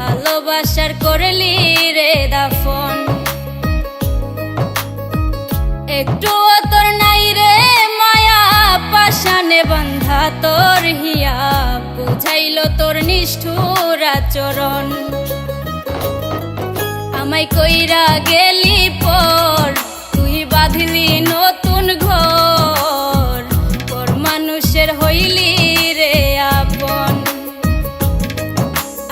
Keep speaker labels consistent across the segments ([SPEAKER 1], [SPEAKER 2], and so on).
[SPEAKER 1] ভালোবাসার করলি রে দাফন। একটুও তোর নাই রে মায়া, পাশানে বান্ধা তোর হিয়া, বুঝাইলো তোর নিষ্ঠুর আচরণ। আমায় কইরা গেলি পর, তুই বাঁধলি নতুন ঘর, পর মানুষের হইলি রে আপন।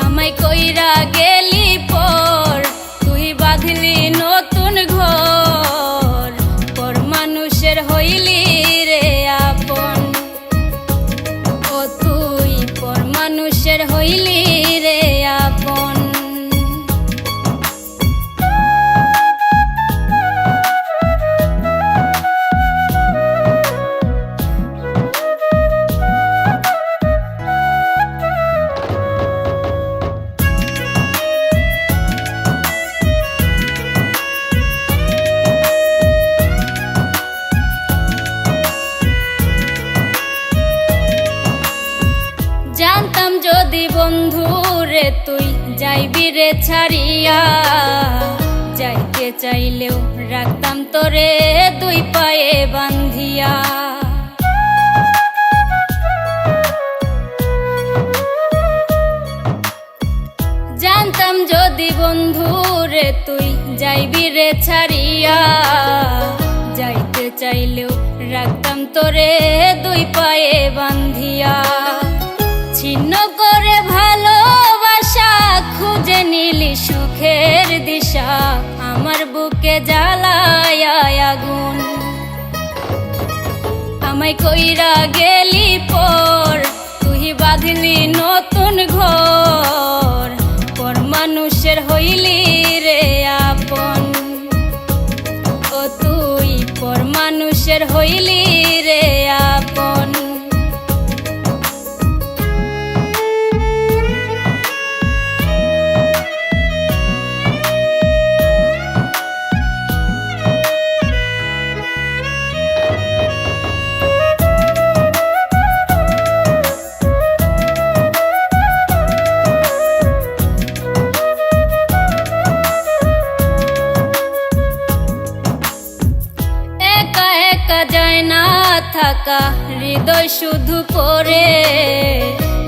[SPEAKER 1] আমায় কইরা গেলি পর, তুই বাঁধলি নতুন ঘর, পর মানুষের হইলি রে আপন। ও তুই পর মানুষের হইলি রে আপন। জানতাম যদি বন্ধু রে তুই যাইবি রে ছাড়িয়া, যাইতে চাইলেও রাখতাম তোরে দুই পায়ে বান্ধিয়া। জানতাম যদি বন্ধু রে তুই যাইবি রে ছাড়িয়া, যাইতে চাইলেও রাখতাম তোরে দুই পায়ে বান্ধিয়া। ছিন্ন করে ভালোবাসা, খুঁজে নিলি সুখের দিশা, আমার বুকে জ্বালায় আগুন। আমায় কইরা গেলি পর, তুই বাঁধলি নতুন ঘর, পর মানুষের হইলি রে আপন। ও তুই পর মানুষের হইলি রে আপন। যায় না থাকা হৃদয় শুধু পড়ে,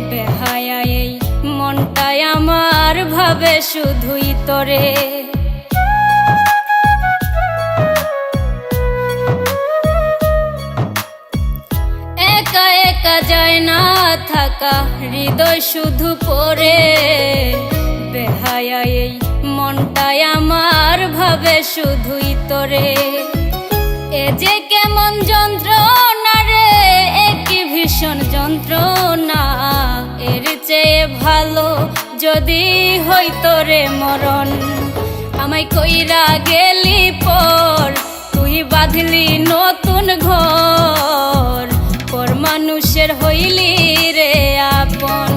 [SPEAKER 1] বেহায়া এই মনটাই আমার ভাবে শুধুই তোরে। একা একা যায় না থাকা হৃদয় শুধু পড়ে, বেহায়া এই মনটাই আমার ভাবে শুধুই তোরে। এ যে কেমন যন্ত্রণা রে, একই ভীষণ যন্ত্রণা, এর চেয়ে ভালো যদি হইতো রে মরণ। আমায় কইরা গেলি পর, তুই বাঁধলি নতুন ঘর, পর মানুষের হইলি রে আপন।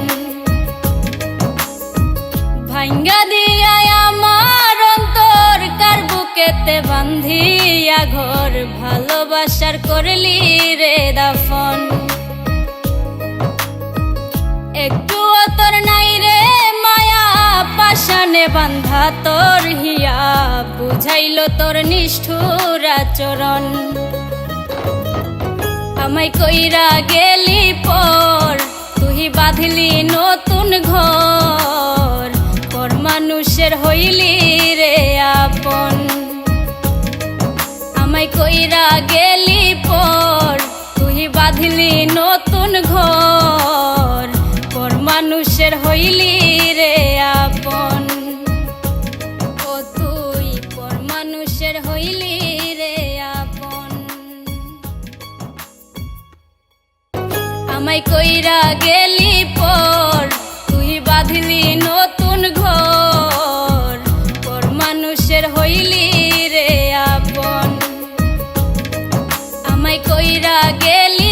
[SPEAKER 1] ভাঙ্গা দিয়া আমার অন্তর, কার বুকেতে বান্ধিয়া ঘর, ভালোবাসার করলি রে দাফন। একটুও তোর নাই রে মায়া, পাশানে বান্ধা তোর হিয়া, বুঝাইলো তোর নিষ্ঠুর আচরণ। আমায় কইরা গেলি পর, তুই বাঁধলি নতুন ঘর, পর মানুষের হইলি রে আপন। আমায় কইরা গেলি পর, তুই বাঁধলি নতুন ঘর, পর মানুষের হইলি রে আপন। ও তুই পর মানুষের হইলি রে আপন। আমায় কইরা গেলি পর, তুই বাঁধলি নতুন ঘর, পর মানুষের হইলি রে আপন। আমায় কইরা গেলি